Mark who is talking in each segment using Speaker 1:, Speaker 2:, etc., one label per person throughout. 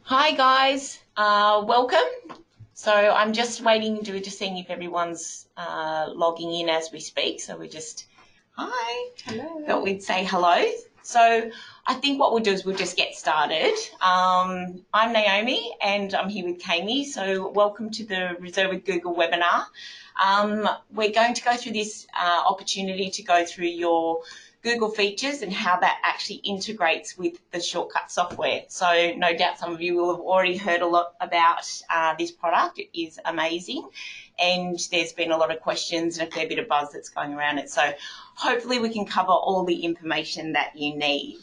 Speaker 1: Hi guys, welcome. So I'm just waiting to just seeing if everyone's logging in as we speak. So we just
Speaker 2: Hello.
Speaker 1: thought we'd say hello. So I think what we'll do is we'll just get started. I'm Naomi and I'm here with Kamy. So welcome to the Reserve with Google webinar. We're going to go through this opportunity to go through your Google features and how that actually integrates with the shortcut software. So no doubt some of you will have already heard a lot about this product. It is amazing and there's been a lot of questions and a fair bit of buzz that's going around it. So hopefully we can cover all the information that you need.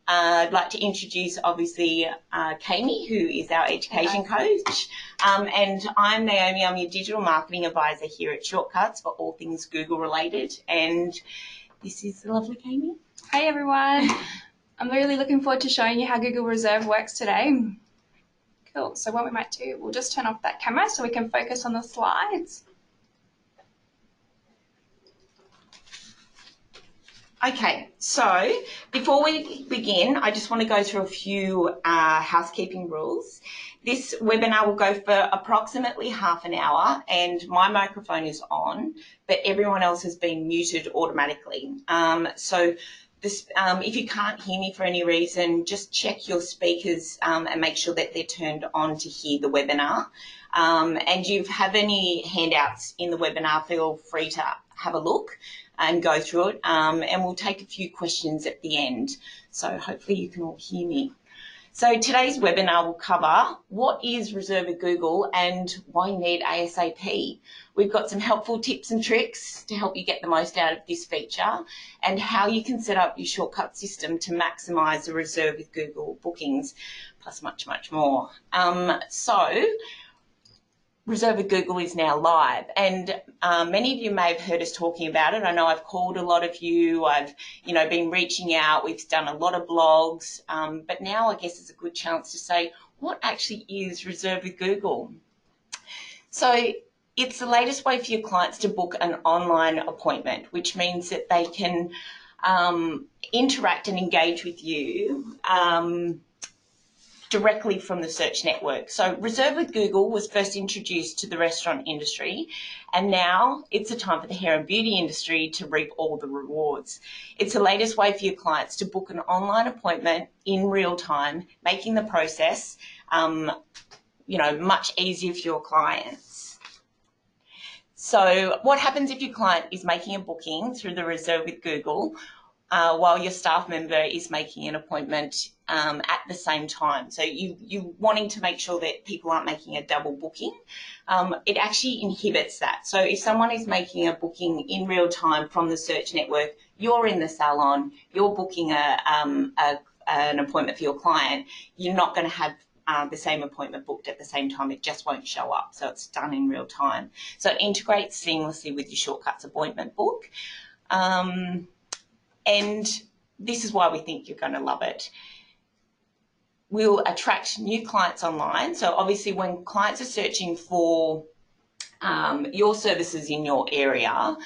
Speaker 1: I'd like to introduce obviously Kamy, who is our education coach, and I'm Naomi. I'm your digital marketing advisor here at Shortcuts for all things Google related, and this is the lovely Kamy.
Speaker 2: Hey everyone. I'm really looking forward to showing you how Google Reserve works today. Cool. So what we might do, we'll just turn off that camera so we can focus on the slides.
Speaker 1: Okay, so before we begin, I just want to go through a few housekeeping rules. This webinar will go for approximately half an hour and my microphone is on, but everyone else has been muted automatically. If you can't hear me for any reason, just check your speakers and make sure that they're turned on to hear the webinar. And if you have any handouts in the webinar, feel free to have a look and go through it, and we'll take a few questions at the end. So hopefully you can all hear me. So today's webinar will cover what is Reserve with Google and why you need ASAP. We've got some helpful tips and tricks to help you get the most out of this feature and how you can set up your shortcut system to maximise the Reserve with Google bookings, plus much, much more. Reserve with Google is now live, and many of you may have heard us talking about it. I know I've called a lot of you. I've, been reaching out. We've done a lot of blogs, but now I guess it's a good chance to say what actually is Reserve with Google. So it's the latest way for your clients to book an online appointment, which means that they can interact and engage with you directly from the search network. So Reserve with Google was first introduced to the restaurant industry, and now it's a time for the hair and beauty industry to reap all the rewards. It's the latest way for your clients to book an online appointment in real time, making the process, much easier for your clients. So what happens if your client is making a booking through the Reserve with Google while your staff member is making an appointment at the same time? So you wanting to make sure that people aren't making a double booking. It actually inhibits that. So if someone is making a booking in real time from the search network, you're in the salon, you're booking an appointment for your client, you're not going to have the same appointment booked at the same time. It just won't show up. So it's done in real time. So it integrates seamlessly with your Shortcuts appointment book. And this is why we think you're going to love it. We'll attract new clients online. So obviously when clients are searching for your services in your area,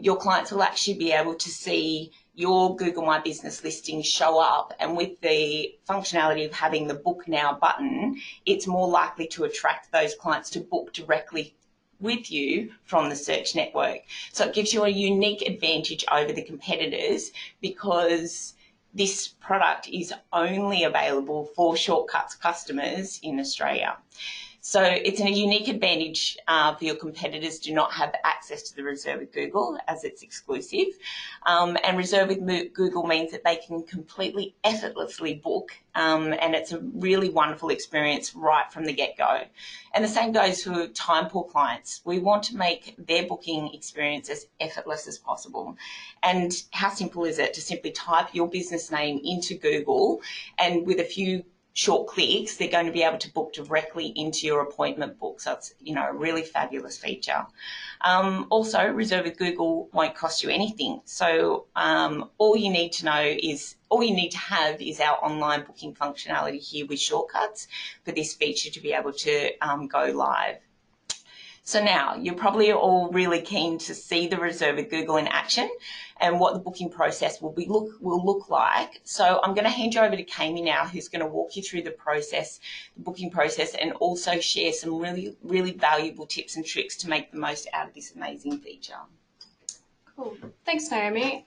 Speaker 1: your clients will actually be able to see your Google My Business listing show up, and with the functionality of having the Book Now button, it's more likely to attract those clients to book directly with you from the search network. So it gives you a unique advantage over the competitors because this product is only available for Shortcuts customers in Australia. So it's a unique advantage for your competitors do not have access to the Reserve with Google as it's exclusive. And Reserve with Google means that they can completely effortlessly book, and it's a really wonderful experience right from the get-go. And the same goes for time poor clients. We want to make their booking experience as effortless as possible. And how simple is it to simply type your business name into Google, and with a few short clicks, they're going to be able to book directly into your appointment book. So it's, a really fabulous feature. Also, Reserve with Google won't cost you anything. So all you need to have is our online booking functionality here with Shortcuts for this feature to be able to go live. So now you're probably all really keen to see the Reserve with Google in action and what the booking process will look like. So I'm going to hand you over to Kamy now, who's going to walk you through the process, the booking process, and also share some really, really valuable tips and tricks to make the most out of this amazing feature.
Speaker 2: Cool. Thanks, Naomi.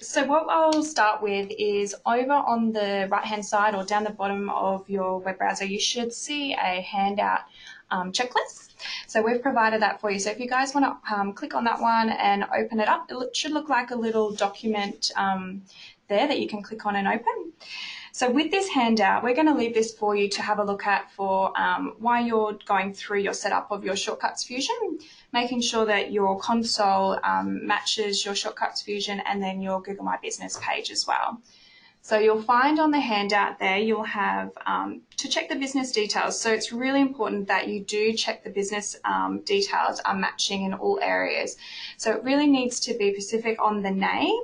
Speaker 2: So what I'll start with is over on the right-hand side or down the bottom of your web browser, you should see a handout checklist. So we've provided that for you. So if you guys want to click on that one and open it up, it should look like a little document there that you can click on and open. So with this handout, we're going to leave this for you to have a look at for while you're going through your setup of your Shortcuts Fusion, making sure that your console matches your Shortcuts Fusion and then your Google My Business page as well. So you'll find on the handout there, you'll have to check the business details. So it's really important that you do check the business details are matching in all areas. So it really needs to be specific on the name,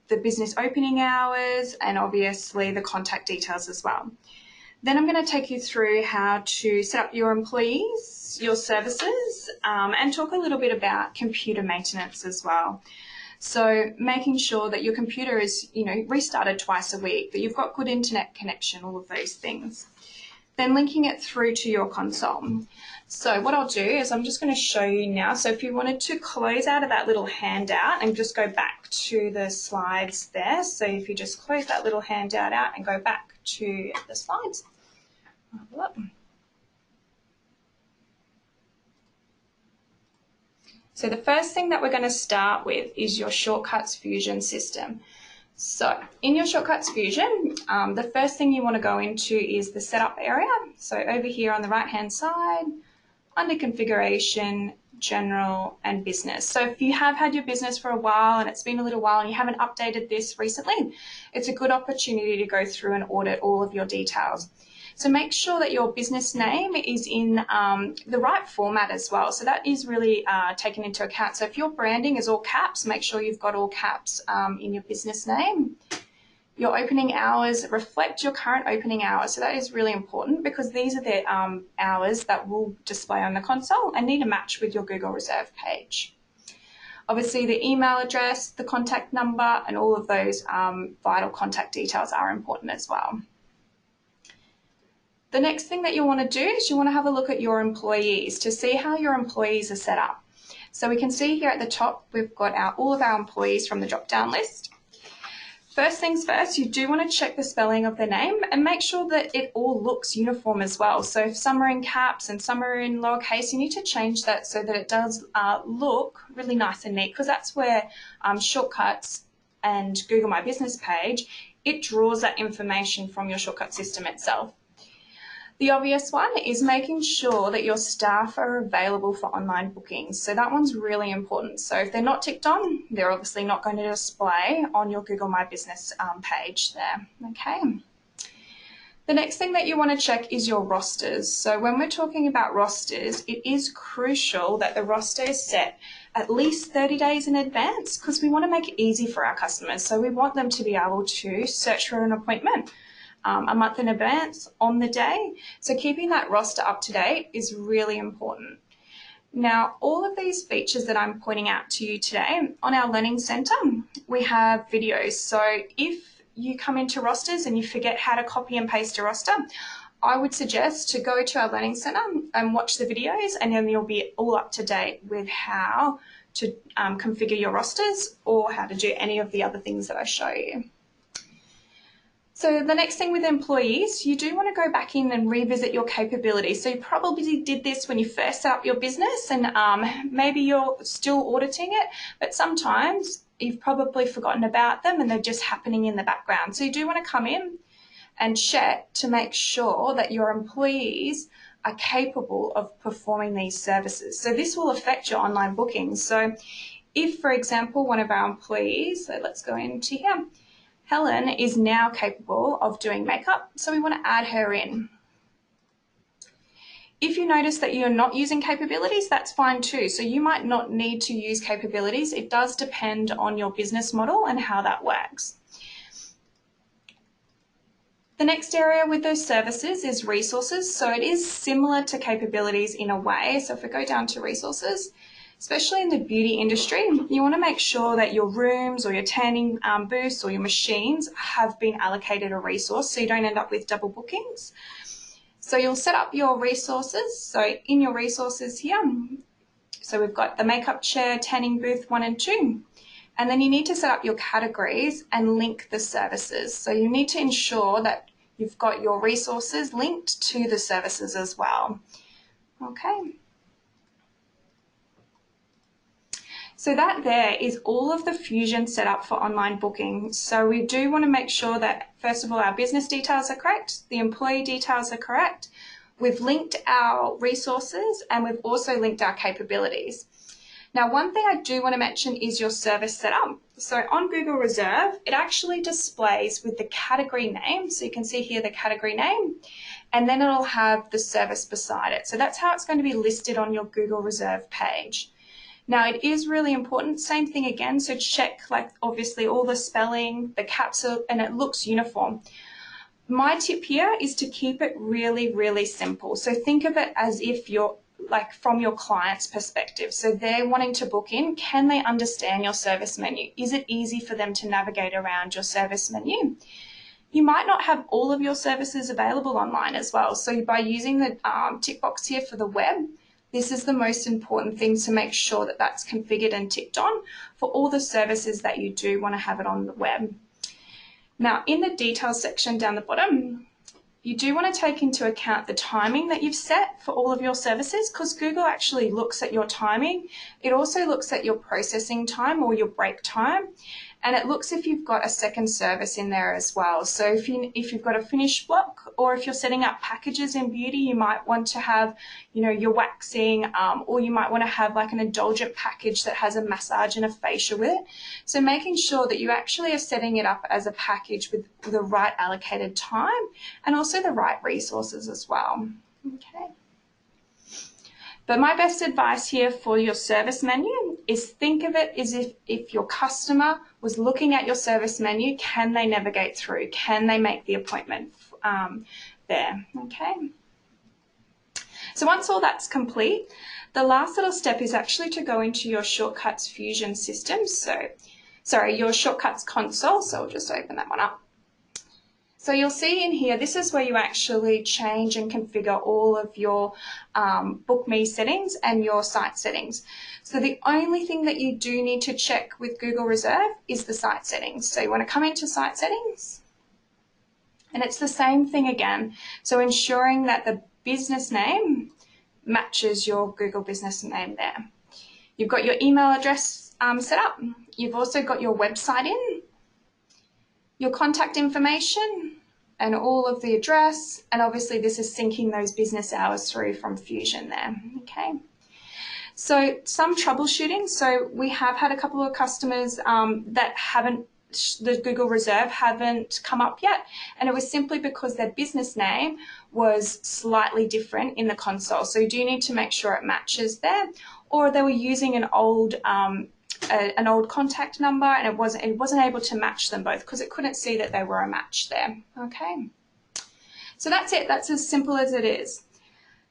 Speaker 2: the business opening hours, and obviously the contact details as well. Then I'm going to take you through how to set up your employees, your services, and talk a little bit about computer maintenance as well. So making sure that your computer is, restarted twice a week, that you've got good internet connection, all of those things. Then linking it through to your console. So what I'll do is I'm just going to show you now. So if you wanted to close out of that little handout and just go back to the slides there. So if you just close that little handout out and go back to the slides. Have a look. So the first thing that we're going to start with is your Shortcuts Fusion system. So in your Shortcuts Fusion, the first thing you want to go into is the setup area. So over here on the right-hand side, under configuration, general, and business. So if you have had your business for a while and it's been a little while and you haven't updated this recently, it's a good opportunity to go through and audit all of your details. So make sure that your business name is in the right format as well. So that is really taken into account. So if your branding is all caps, make sure you've got all caps in your business name. Your opening hours reflect your current opening hours. So that is really important because these are the hours that will display on the console and need to match with your Google Reserve page. Obviously, the email address, the contact number, and all of those vital contact details are important as well. The next thing that you want to do is you want to have a look at your employees to see how your employees are set up. So we can see here at the top, we've got all of our employees from the drop-down list. First things first, you do want to check the spelling of the name and make sure that it all looks uniform as well. So if some are in caps and some are in lowercase, you need to change that so that it does look really nice and neat, because that's where Shortcuts and Google My Business page, it draws that information from your Shortcut system itself. The obvious one is making sure that your staff are available for online bookings. So that one's really important. So if they're not ticked on, they're obviously not going to display on your Google My Business page there. Okay. The next thing that you want to check is your rosters. So when we're talking about rosters, it is crucial that the roster is set at least 30 days in advance because we want to make it easy for our customers. So we want them to be able to search for an appointment a month in advance on the day. So keeping that roster up to date is really important. Now, all of these features that I'm pointing out to you today on our Learning Centre, we have videos. So if you come into rosters and you forget how to copy and paste a roster, I would suggest to go to our Learning Centre and watch the videos, and then you'll be all up to date with how to configure your rosters or how to do any of the other things that I show you. So the next thing with employees, you do want to go back in and revisit your capabilities. So you probably did this when you first set up your business and maybe you're still auditing it, but sometimes you've probably forgotten about them and they're just happening in the background. So you do want to come in and check to make sure that your employees are capable of performing these services. So this will affect your online bookings. So if, for example, one of our employees, so let's go into here, Helen is now capable of doing makeup, so we want to add her in. If you notice that you're not using capabilities, that's fine too. So you might not need to use capabilities. It does depend on your business model and how that works. The next area with those services is resources. So it is similar to capabilities in a way. So if we go down to resources, especially in the beauty industry, you want to make sure that your rooms or your tanning booths or your machines have been allocated a resource so you don't end up with double bookings. So you'll set up your resources. So in your resources here, so we've got the makeup chair, tanning booth 1 and 2. And then you need to set up your categories and link the services. So you need to ensure that you've got your resources linked to the services as well. Okay. So that there is all of the Fusion setup for online booking. So we do want to make sure that, first of all, our business details are correct, the employee details are correct, we've linked our resources, and we've also linked our capabilities. Now, one thing I do want to mention is your service setup. So on Google Reserve, it actually displays with the category name. So you can see here the category name, and then it'll have the service beside it. So that's how it's going to be listed on your Google Reserve page. Now, it is really important, same thing again, so check like obviously all the spelling, the caps, and it looks uniform. My tip here is to keep it really, really simple. So think of it as if you're like from your client's perspective. So they're wanting to book in. Can they understand your service menu? Is it easy for them to navigate around your service menu? You might not have all of your services available online as well. So by using the tick box here for the web, this is the most important thing to make sure that that's configured and ticked on for all the services that you do want to have it on the web. Now, in the details section down the bottom, you do want to take into account the timing that you've set for all of your services, because Google actually looks at your timing. It also looks at your processing time or your break time, and it looks if you've got a second service in there as well. So if you've got a finish block, or if you're setting up packages in beauty, you might want to have, your waxing, or you might want to have like an indulgent package that has a massage and a facial with it. So making sure that you actually are setting it up as a package with the right allocated time and also the right resources as well. Okay. But my best advice here for your service menu is think of it as if your customer was looking at your service menu, can they navigate through? Can they make the appointment there? Okay. So once all that's complete, the last little step is actually to go into your Shortcuts Fusion system. Your Shortcuts console. So I'll just open that one up. So you'll see in here, this is where you actually change and configure all of your Book Me settings and your site settings. So the only thing that you do need to check with Google Reserve is the site settings. So you want to come into site settings, and it's the same thing again. So ensuring that the business name matches your Google business name there. You've got your email address set up. You've also got your website in, your contact information, and all of the address, and obviously this is syncing those business hours through from Fusion there, okay? So some troubleshooting, so we have had a couple of customers that the Google Reserve haven't come up yet, and it was simply because their business name was slightly different in the console, so you do need to make sure it matches there, or they were using an old contact number, and it wasn't able to match them both because it couldn't see that they were a match there. Okay, so that's it. That's as simple as it is.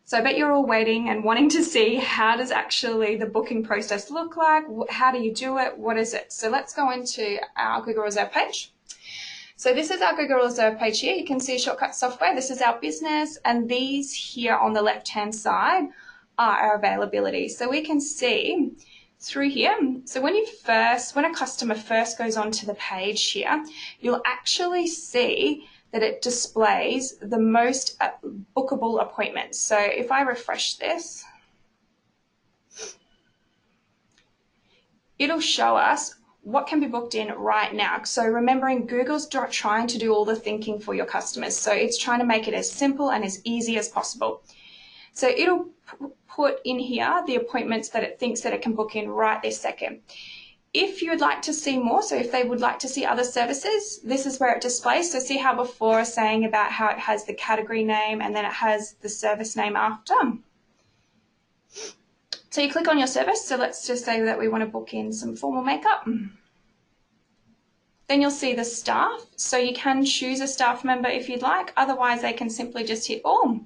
Speaker 2: So I bet you're all waiting and wanting to see how does actually the booking process look like, how do you do it, what is it? So let's go into our Google Reserve page. So this is our Google Reserve page here. You can see Shortcut Software. This is our business, and these here on the left-hand side are our availability. So we can see through here. So when a customer first goes onto the page here, you'll actually see that it displays the most bookable appointments. So if I refresh this, it'll show us what can be booked in right now. So remembering, Google's trying to do all the thinking for your customers. So it's trying to make it as simple and as easy as possible. So it'll put in here the appointments that it thinks that it can book in right this second. If you would like to see more, so if they would like to see other services, this is where it displays. So see how before I was saying about how it has the category name and then it has the service name after. So you click on your service. So let's just say that we want to book in some formal makeup. Then you'll see the staff. So you can choose a staff member if you'd like. Otherwise, they can simply just hit all.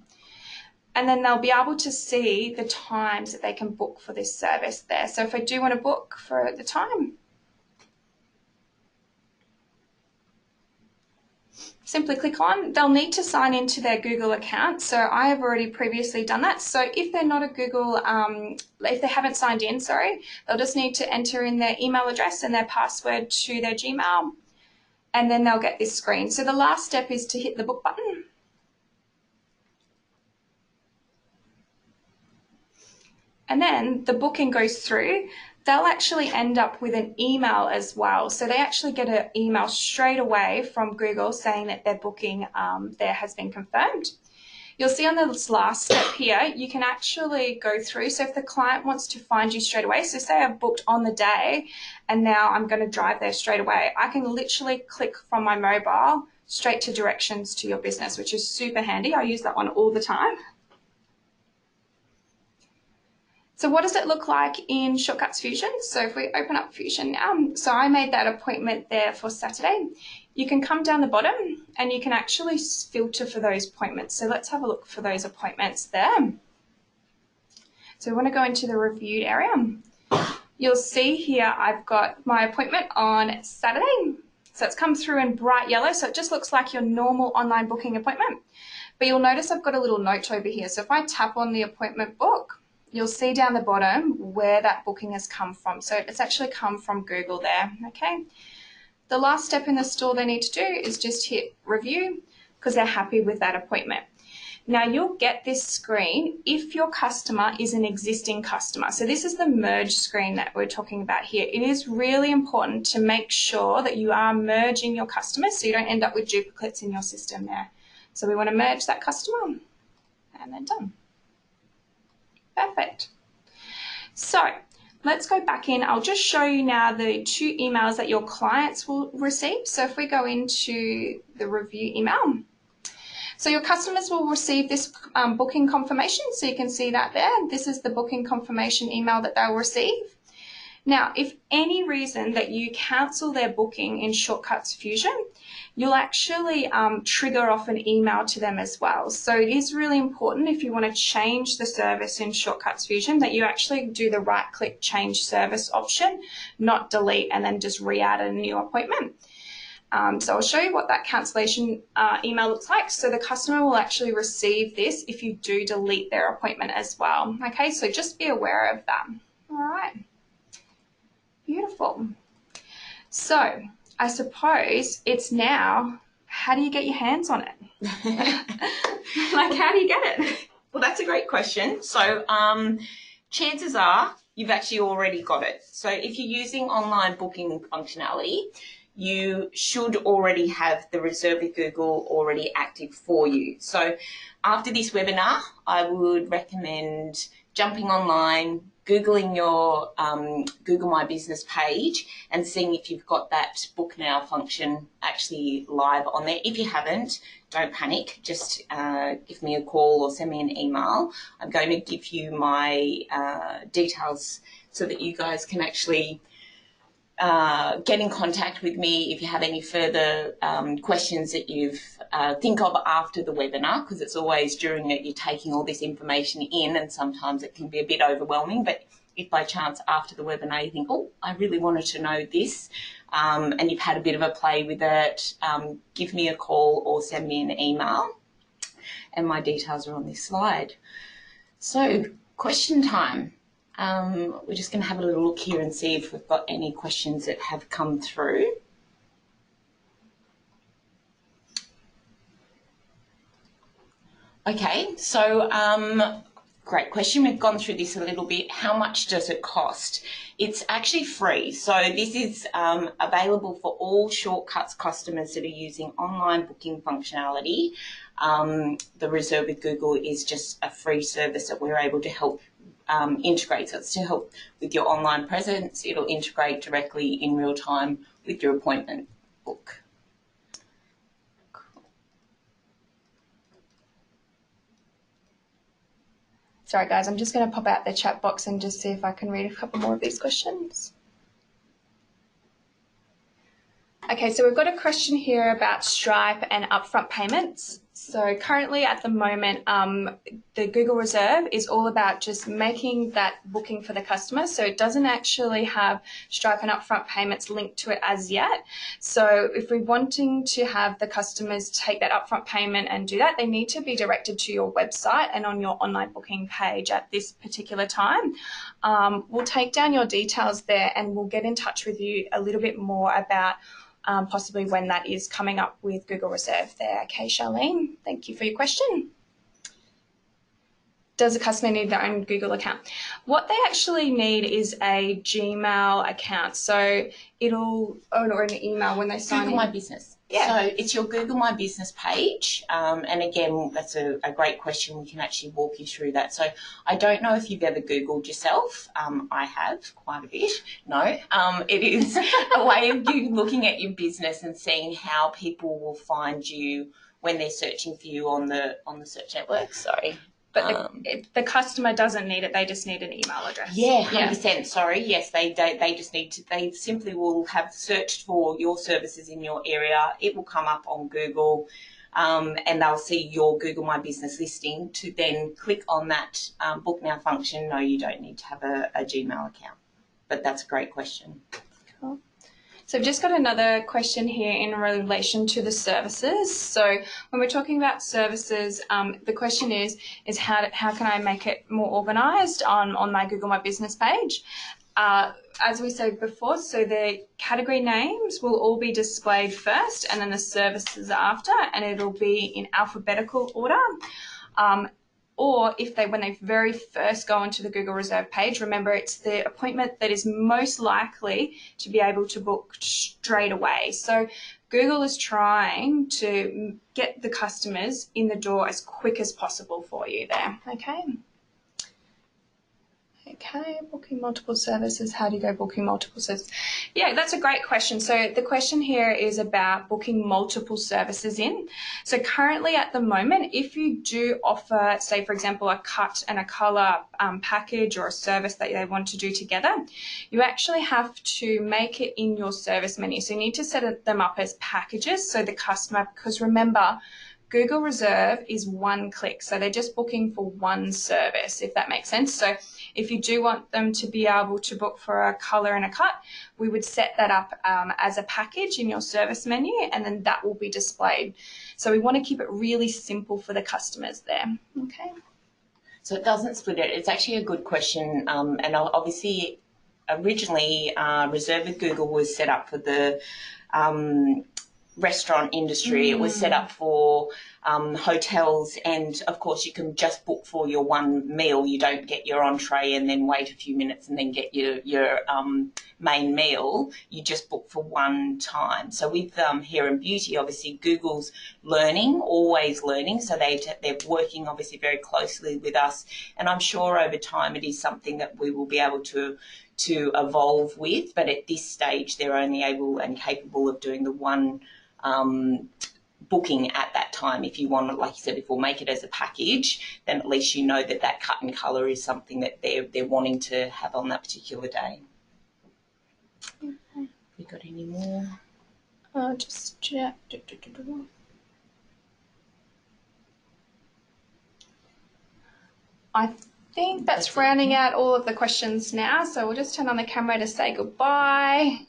Speaker 2: And then they'll be able to see the times that they can book for this service there. So if I do want to book for the time, simply click on. They'll need to sign into their Google account. So I have already previously done that. So if they're not a Google, if they haven't signed in, they'll just need to enter in their email address and their password to their Gmail, and then they'll get this screen. So the last step is to hit the book button. And then the booking goes through. They'll actually end up with an email as well. So they actually get an email straight away from Google saying that their booking there has been confirmed. You'll see on this last step here, you can actually go through. So if the client wants to find you straight away, so say I've booked on the day and now I'm going to drive there straight away, I can literally click from my mobile straight to directions to your business, which is super handy. I use that one all the time. So what does it look like in Shortcuts Fusion? So if we open up Fusion now, so I made that appointment there for Saturday. You can come down the bottom and you can actually filter for those appointments. So let's have a look for those appointments there. So we want to go into the reviewed area. You'll see here I've got my appointment on Saturday. So it's come through in bright yellow. So it just looks like your normal online booking appointment. But you'll notice I've got a little note over here. So if I tap on the appointment book, you'll see down the bottom where that booking has come from. So it's actually come from Google there, okay? The last step in the store they need to do is just hit review because they're happy with that appointment. Now you'll get this screen if your customer is an existing customer. So this is the merge screen that we're talking about here. It is really important to make sure that you are merging your customers so you don't end up with duplicates in your system there. So we want to merge that customer and then done. Perfect. So let's go back in. I'll just show you now the 2 emails that your clients will receive. So if we go into the review email, so your customers will receive this booking confirmation. So you can see that there. This is the booking confirmation email that they'll receive. Now, if any reason that you cancel their booking in Shortcuts Fusion, you'll actually trigger off an email to them as well. So it is really important if you want to change the service in Shortcuts Fusion that you actually do the right-click change service option, not delete and then just re-add a new appointment. So I'll show you what that cancellation email looks like. So the customer will actually receive this if you do delete their appointment as well. Okay, so just be aware of that. All right. Beautiful. So I suppose it's now, how do you get your hands on it? Like, how do you get it?
Speaker 1: Well, that's a great question. So chances are you've actually already got it. So if you're using online booking functionality, you should already have the Reserve with Google already active for you. So after this webinar, I would recommend jumping online, Googling your Google My Business page and seeing if you've got that Book Now function actually live on there. If you haven't, don't panic. Just give me a call or send me an email. I'm going to give you my details so that you guys can actually get in contact with me if you have any further questions that you think of after the webinar, because it's always during it you're taking all this information in and sometimes it can be a bit overwhelming. But if by chance after the webinar you think, oh, I really wanted to know this, and you've had a bit of a play with it, give me a call or send me an email, and my details are on this slide. So question time. We're just going to have a little look here and see if we've got any questions that have come through. Okay, so great question. We've gone through this a little bit. How much does it cost? It's actually free. So this is available for all Shortcuts customers that are using online booking functionality. The Reserve with Google is just a free service that we're able to help integrate. So it's to help with your online presence. It'll integrate directly in real time with your appointment book. Cool.
Speaker 2: Sorry guys, I'm just going to pop out the chat box and just see if I can read a couple more of these questions. Okay, so we've got a question here about Stripe and upfront payments. So currently at the moment, the Google Reserve is all about just making that booking for the customer. So it doesn't actually have Stripe and upfront payments linked to it as yet. So if we're wanting to have the customers take that upfront payment and do that, they need to be directed to your website and on your online booking page at this particular time. We'll take down your details there and we'll get in touch with you a little bit more about possibly when that is coming up with Google Reserve there. Okay, Charlene, thank you for your question. Does a customer need their own Google account? What they actually need is a Gmail account. So or an email when they sign in.
Speaker 1: Google My Business.
Speaker 2: Yeah.
Speaker 1: So it's your Google My Business page. And again, that's a great question. We can actually walk you through that. So I don't know if you've ever Googled yourself. I have quite a bit. No. It is a way of you looking at your business and seeing how people will find you when they're searching for you on the search network. Sorry.
Speaker 2: But the customer doesn't need it. They just need an email address.
Speaker 1: Yeah, 100%. Sorry. Yes, they just need to. They simply will have searched for your services in your area. It will come up on Google, and they'll see your Google My Business listing. To then click on that Book Now function. No, you don't need to have a Gmail account. But that's a great question.
Speaker 2: Cool. So I've just got another question here in relation to the services. So when we're talking about services, the question is how can I make it more organised on my Google My Business page? As we said before, so the category names will all be displayed first and then the services after, and it'll be in alphabetical order. Or when they very first go onto the Google Reserve page, remember it's the appointment that is most likely to be able to book straight away. So Google is trying to get the customers in the door as quick as possible for you there, okay? Okay, booking multiple services. How do you go booking multiple services? Yeah, that's a great question. So the question here is about booking multiple services in. So currently at the moment, if you do offer, say, for example, a cut and a colour package or a service that they want to do together, you actually have to make it in your service menu. So you need to set them up as packages so the customer, because remember, Google Reserve is one click. So they're just booking for one service, if that makes sense. So if you do want them to be able to book for a colour and a cut, we would set that up as a package in your service menu, and then that will be displayed. So we want to keep it really simple for the customers there. Okay.
Speaker 1: So it doesn't split it. It's actually a good question. And obviously, originally, Reserve with Google was set up for the restaurant industry. It was set up for hotels, and of course you can just book for your one meal. You don't get your entree and then wait a few minutes and then get your main meal. You just book for one time. So with hair and beauty, obviously Google's learning, always learning, so they're working obviously very closely with us, and I'm sure over time it is something that we will be able to evolve with, but at this stage they're only able and capable of doing the one booking at that time. If you want, like you said before, make it as a package, then at least you know that that cut and colour is something that they're wanting to have on that particular day. Okay. Have we got any more?
Speaker 2: Just check. I think that's rounding out all of the questions now, so we'll just turn on the camera to say goodbye.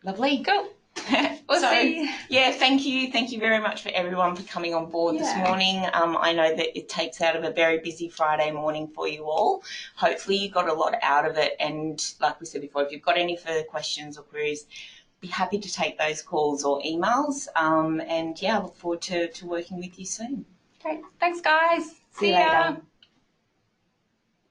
Speaker 1: Lovely.
Speaker 2: Cool. We'll see.
Speaker 1: Yeah, thank you. Thank you very much for everyone for coming on board this morning. I know that it takes out of a very busy Friday morning for you all. Hopefully you got a lot out of it, and like we said before, if you've got any further questions or queries, be happy to take those calls or emails. And yeah, I look forward to working with you soon.
Speaker 2: Great. Thanks, guys.
Speaker 1: See you later.